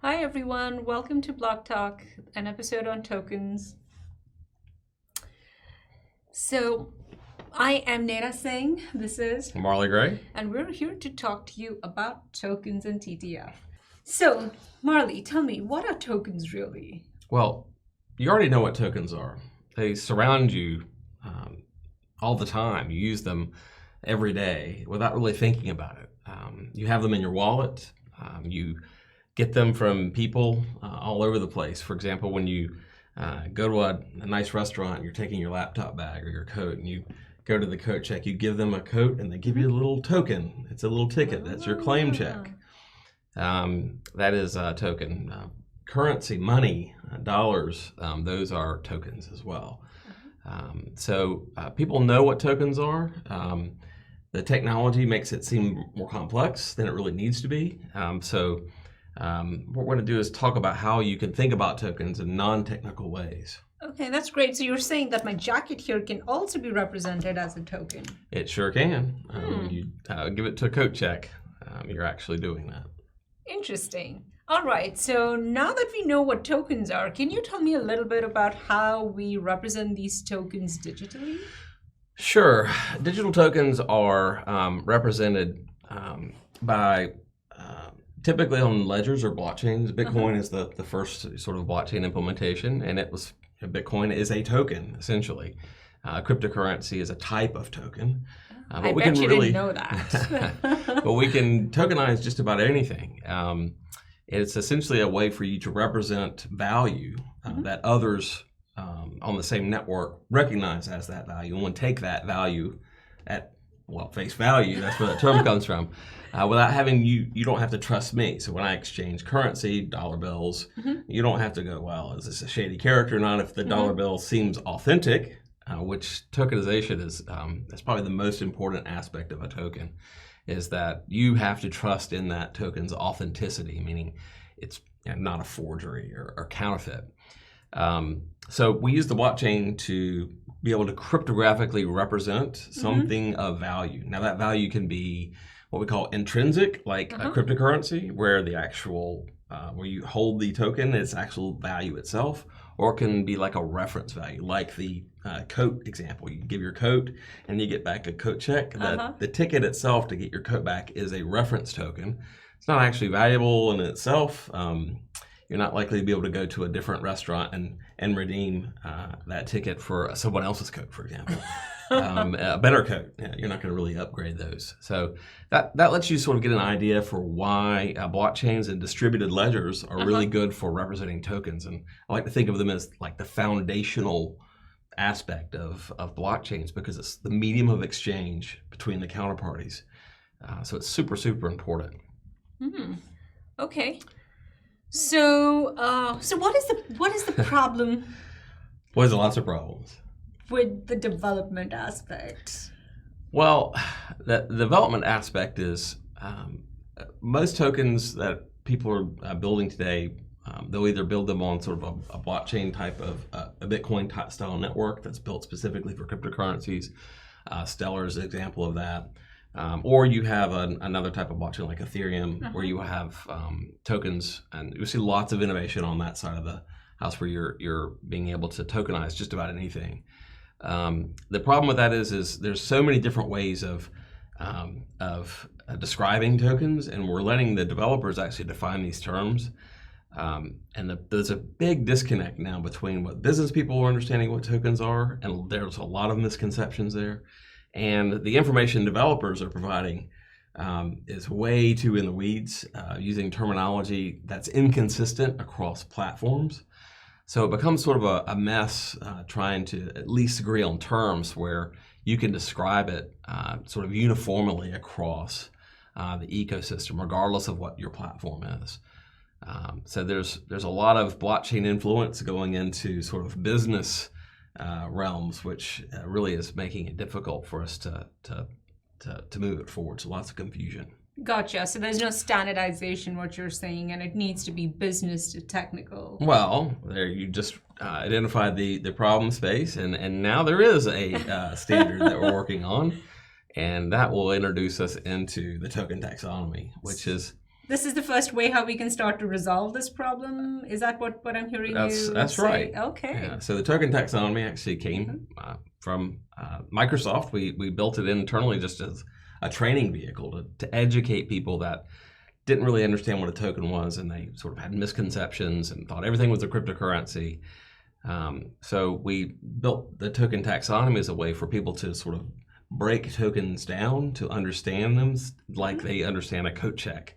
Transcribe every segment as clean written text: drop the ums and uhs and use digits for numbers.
Hi everyone, welcome to Block Talk, an episode on tokens. So, I am Nera Singh, this is Marley Gray. and we're here to talk to you about tokens and TTF. So, Marley, tell me, what are tokens really? Well, you already know what tokens are. They surround you all the time. You use them every day without really thinking about it. You have them in your wallet. You get them from people all over the place. For example, when you go to a nice restaurant, you're taking your laptop bag or your coat, and you go to the coat check. You give them a coat, and they give you a little token. It's a little ticket. That's your claim check. That is a token. Currency, money, dollars, those are tokens as well. So people know what tokens are. The technology makes it seem more complex than it really needs to be. What we're going to do is talk about how you can think about tokens in non-technical ways. Okay, that's great. So you're saying that my jacket here can also be represented as a token? It sure can. You give it to a coat check, you're actually doing that. Interesting. All right, so now that we know what tokens are, can you tell me a little bit about how we represent these tokens digitally? Sure. Digital tokens are represented by typically on ledgers or blockchains. Bitcoin is the first sort of blockchain implementation, and Bitcoin is a token, essentially. Cryptocurrency is a type of token. I bet you didn't know that. But we can tokenize just about anything. It's essentially a way for you to represent value that others on the same network recognize as that value, and will take that value at face value. That's where that term comes from. Without having you don't have to trust me. So when I exchange currency, dollar bills, you don't have to go, well, is this a shady character or not? If the dollar bill seems authentic, which tokenization is, that's probably the most important aspect of a token, is that you have to trust in that token's authenticity, meaning it's not a forgery or counterfeit. So we use the blockchain to be able to cryptographically represent something of value. Now that value can be what we call intrinsic, like a cryptocurrency, where the actual, where you hold the token, its actual value itself, or it can be like a reference value, like the coat example. You give your coat and you get back a coat check. The ticket itself to get your coat back is a reference token. It's not actually valuable in itself. You're not likely to be able to go to a different restaurant and redeem that ticket for someone else's coat, for example. A better coat. You're not going to really upgrade those. So that lets you sort of get an idea for why blockchains and distributed ledgers are really good for representing tokens. And I like to think of them as like the foundational aspect of blockchains, because it's the medium of exchange between the counterparties. So it's super, super important. Okay. So what is the problem? Well, there's lots of problems With the development aspect? Well, the development aspect is most tokens that people are building today, they'll either build them on sort of a blockchain type of a Bitcoin type style network that's built specifically for cryptocurrencies. Stellar is an example of that. Or you have another type of blockchain like Ethereum, where you have tokens, and you see lots of innovation on that side of the house where you're being able to tokenize just about anything. The problem with that is there's so many different ways of describing tokens, and we're letting the developers actually define these terms. There's a big disconnect now between what business people are understanding what tokens are, and there's a lot of misconceptions there. And the information developers are providing is way too in the weeds, using terminology that's inconsistent across platforms. So it becomes sort of a mess trying to at least agree on terms where you can describe it sort of uniformly across the ecosystem, regardless of what your platform is. So there's a lot of blockchain influence going into sort of business realms, which really is making it difficult for us to move it forward. So lots of confusion. Gotcha. So there's no standardization, what you're saying, and it needs to be business to technical. Well, there you just identified the problem space, and now there is a standard that we're working on, and that will introduce us into the token taxonomy, which is this is the first way how we can start to resolve this problem. Is that what I'm hearing you That's say? right. Okay. Yeah. So the token taxonomy actually came from Microsoft. We built it internally just as a training vehicle to educate people that didn't really understand what a token was, and they sort of had misconceptions and thought everything was a cryptocurrency. So we built the token taxonomy as a way for people to sort of break tokens down to understand them like they understand a coat check,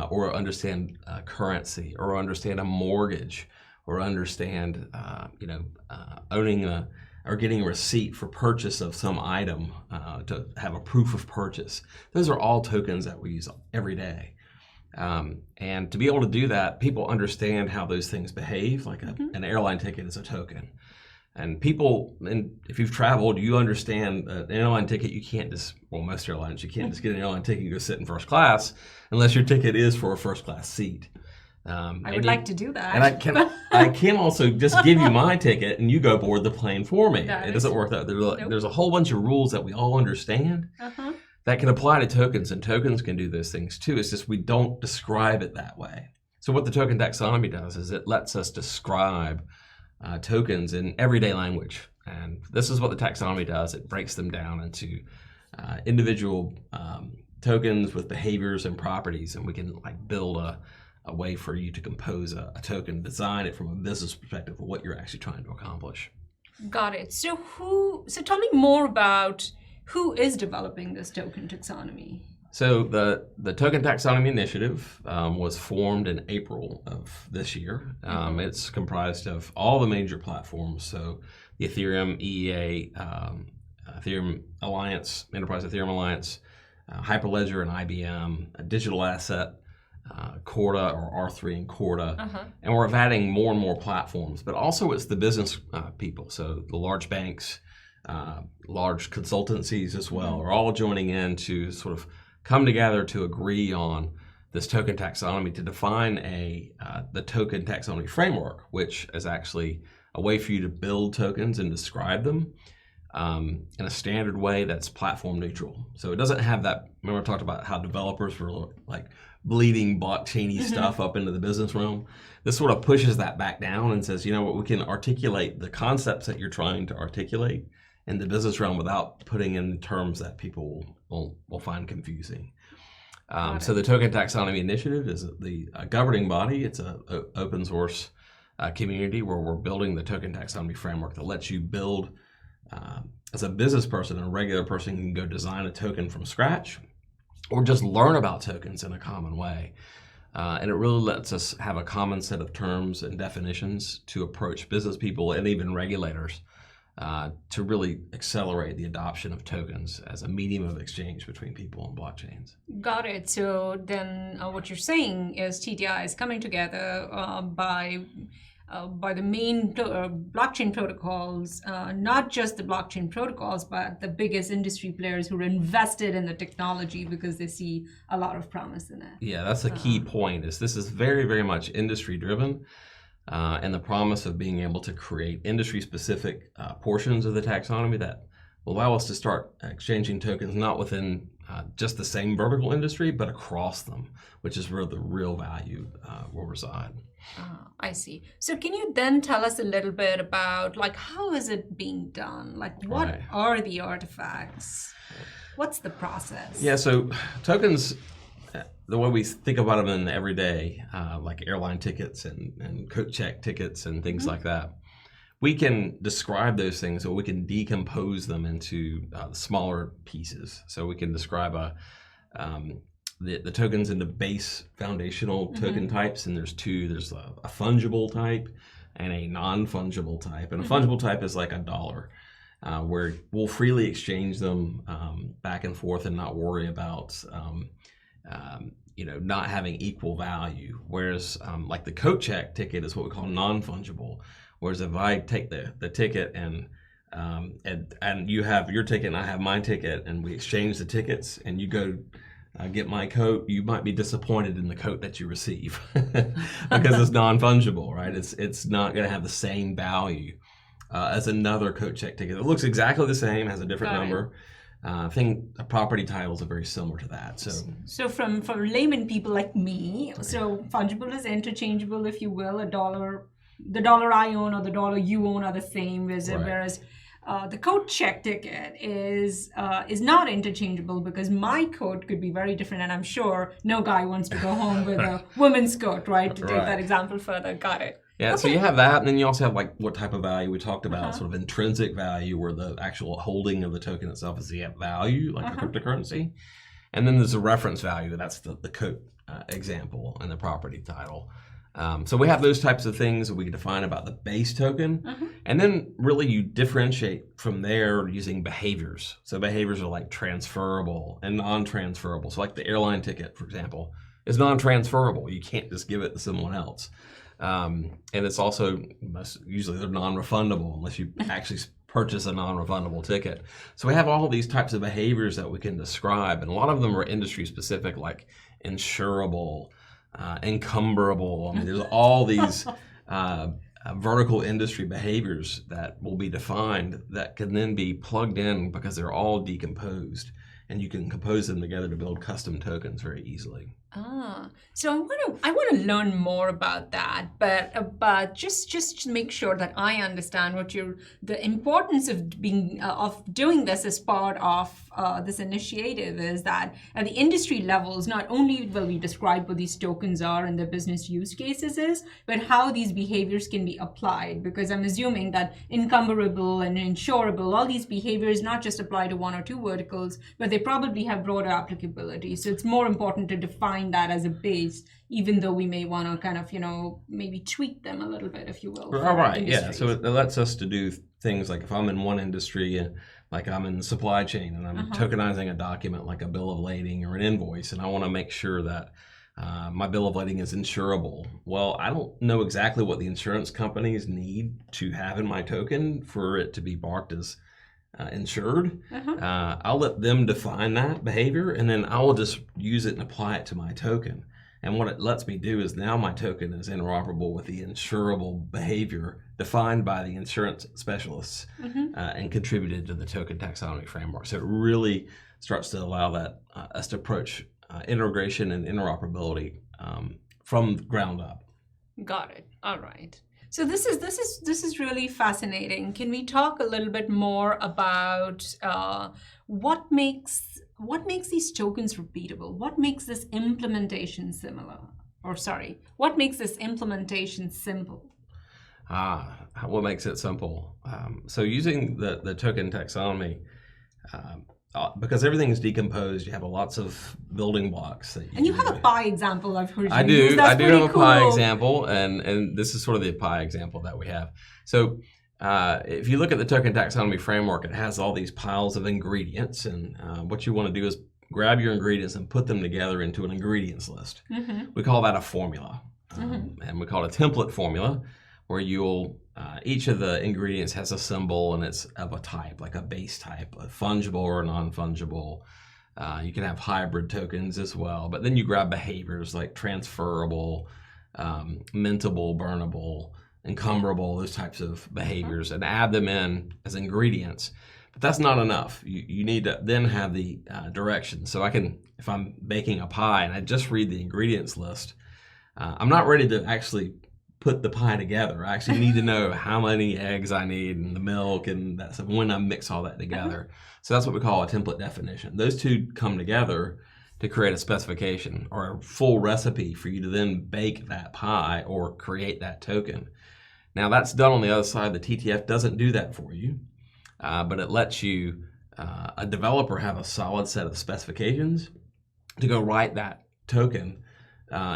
or understand currency, or understand a mortgage, or understand owning or getting a receipt for purchase of some item, to have a proof of purchase. Those are all tokens that we use every day. And to be able to do that, people understand how those things behave. Like an airline ticket is a token. And people, and if you've traveled, you understand an airline ticket, you can't just, well, most airlines, you can't just get an airline ticket and go sit in first class unless your ticket is for a first class seat. I would like to do that. And I can also just give you my ticket and you go board the plane for me. It doesn't work that way. There's a whole bunch of rules that we all understand that can apply to tokens, and tokens can do those things too. It's just we don't describe it that way. So what the token taxonomy does is it lets us describe tokens in everyday language. And this is what the taxonomy does. It breaks them down into individual tokens with behaviors and properties, and we can build a way for you to compose a token, design it from a business perspective of what you're actually trying to accomplish. Got it. So tell me more about who is developing this token taxonomy? So the Token Taxonomy Initiative was formed in April of this year. It's comprised of all the major platforms, so the Ethereum, EEA, Ethereum Alliance, Enterprise Ethereum Alliance, Hyperledger and IBM, a digital asset, Corda or R3 and Corda, and we're adding more and more platforms, but also it's the business people, so the large banks, large consultancies as well, are all joining in to sort of come together to agree on this token taxonomy to define the token taxonomy framework, which is actually a way for you to build tokens and describe them in a standard way that's platform neutral. So it doesn't have that, remember I talked about how developers were like bleeding blockchain-y stuff up into the business realm. This sort of pushes that back down and says, you know what, we can articulate the concepts that you're trying to articulate in the business realm without putting in terms that people will find confusing. So the Token Taxonomy Initiative is the governing body. It's an open source community where we're building the Token Taxonomy framework that lets you build, as a business person, a regular person can go design a token from scratch or just learn about tokens in a common way. And it really lets us have a common set of terms and definitions to approach business people and even regulators to really accelerate the adoption of tokens as a medium of exchange between people and blockchains. Got it. So then what you're saying is TTI is coming together by the main blockchain protocols, not just the blockchain protocols, but the biggest industry players who are invested in the technology because they see a lot of promise in it. Yeah, that's a key point. This is very, very much industry driven. And the promise of being able to create industry-specific portions of the taxonomy that will allow us to start exchanging tokens not within just the same vertical industry, but across them, which is where the real value will reside. I see. So can you then tell us a little bit about how is it being done? What are the artifacts? What's the process? Yeah, so tokens, the way we think about them in every day, like airline tickets and coat check tickets and things like that, we can describe those things, or we can decompose them into smaller pieces. So we can describe the tokens into base foundational token types, and there's two. There's a fungible type and a non-fungible type. And a fungible type is like $1, where we'll freely exchange them back and forth and not worry about not having equal value. Whereas like the coat check ticket is what we call non-fungible. Whereas if I take the ticket and you have your ticket and I have my ticket and we exchange the tickets and you go get my coat, you might be disappointed in the coat that you receive because it's non-fungible, right? It's not going to have the same value as another coat check ticket. It looks exactly the same, has a different number. I think property titles are very similar to that. So for layman people like me, so fungible is interchangeable, if you will. The dollar I own or the dollar you own are the same, whereas the coat check ticket is not interchangeable because my coat could be very different, and I'm sure no guy wants to go home with a woman's coat, right? To take that example further. Got it. Yeah, okay. So you have that, and then you also have like what type of value we talked about, sort of intrinsic value, where the actual holding of the token itself is the value, like a cryptocurrency. And then there's a reference value, that's the coat example and the property title. So we have those types of things that we can define about the base token. And then really you differentiate from there using behaviors. So behaviors are like transferable and non-transferable. So like the airline ticket, for example, is non-transferable. You can't just give it to someone else. And it's also, usually they're non-refundable unless you actually purchase a non-refundable ticket. So we have all these types of behaviors that we can describe, and a lot of them are industry specific, like insurable, encumberable. I mean, there's all these vertical industry behaviors that will be defined that can then be plugged in because they're all decomposed, and you can compose them together to build custom tokens very easily. So I want to learn more about that, but just to make sure that I understand the importance of doing this as part of this initiative is that at the industry levels, not only will we describe what these tokens are and their business use cases is, but how these behaviors can be applied. Because I'm assuming that encumberable and insurable, all these behaviors not just apply to one or two verticals, but they probably have broader applicability. So it's more important to define that as a base, even though we may want to kind of, maybe tweak them a little bit, if you will. All right, yeah. So it lets us to do things like if I'm in one industry, and like I'm in the supply chain and I'm tokenizing a document like a bill of lading or an invoice, and I want to make sure that my bill of lading is insurable. Well, I don't know exactly what the insurance companies need to have in my token for it to be marked as insured. I'll let them define that behavior, and then I will just use it and apply it to my token. And what it lets me do is now my token is interoperable with the insurable behavior defined by the insurance specialists and contributed to the token taxonomy framework. So it really starts to allow that us to approach integration and interoperability from ground up. Got it. All right. So this is really fascinating. Can we talk a little bit more about what makes these tokens repeatable? What makes this implementation what makes this implementation simple? What makes it simple? So using the token taxonomy, because everything is decomposed, you have lots of building blocks. And you have a pie example I've heard you I do. use. That's I do have a cool. pie example, and this is sort of the pie example that we have. So if you look at the token taxonomy framework, it has all these piles of ingredients, and what you want to do is grab your ingredients and put them together into an ingredients list. We call that a formula, and we call it a template formula, where you'll each of the ingredients has a symbol and it's of a type, like a base type, a fungible or non-fungible. You can have hybrid tokens as well, but then you grab behaviors like transferable, mintable, burnable, encumberable, those types of behaviors, and add them in as ingredients. But that's not enough. You need to then have the directions. So if I'm baking a pie and I just read the ingredients list, I'm not ready to actually put the pie together. I actually need to know how many eggs I need and the milk and that's when I mix all that together. So that's what we call a template definition. Those two come together to create a specification or a full recipe for you to then bake that pie or create that token. Now that's done on the other side. The TTF doesn't do that for you, but it lets you, a developer, have a solid set of specifications to go write that token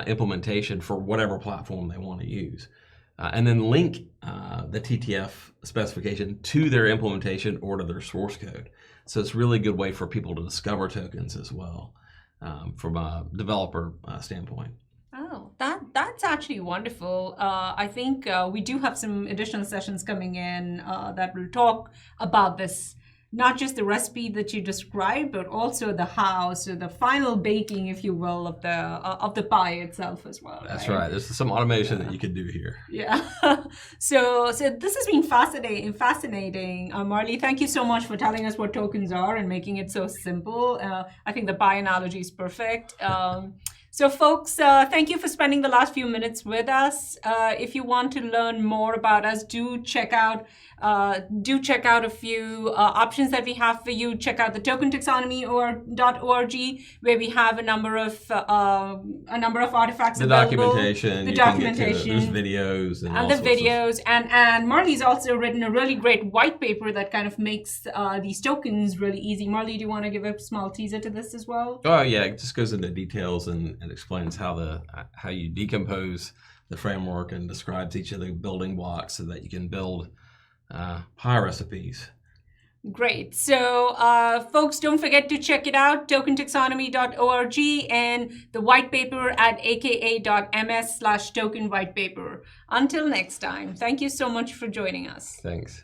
implementation for whatever platform they want to use, and then link the TTF specification to their implementation or to their source code. So it's really a good way for people to discover tokens as well from a developer standpoint. Oh, that's actually wonderful. I think we do have some additional sessions coming in that will talk about this not just the recipe that you described, but also the how, so the final baking, if you will, of the pie itself as well. That's right. There's some automation that you could do here. Yeah. So this has been fascinating. Marley, thank you so much for telling us what tokens are and making it so simple. I think the pie analogy is perfect. So folks, thank you for spending the last few minutes with us. If you want to learn more about us, do check out a few options that we have for you. Check out the tokentaxonomy.org, where we have a number of artifacts available. The documentation. There's videos and the videos. And Marley's also written a really great white paper that kind of makes these tokens really easy. Marley, do you want to give a small teaser to this as well? Oh yeah, it just goes into details and explains how you decompose the framework and describes each of the building blocks so that you can build pie recipes. Great. So folks, don't forget to check it out, tokentaxonomy.org, and the white paper at aka.ms/token whitepaper. Until next time, thank you so much for joining us. Thanks.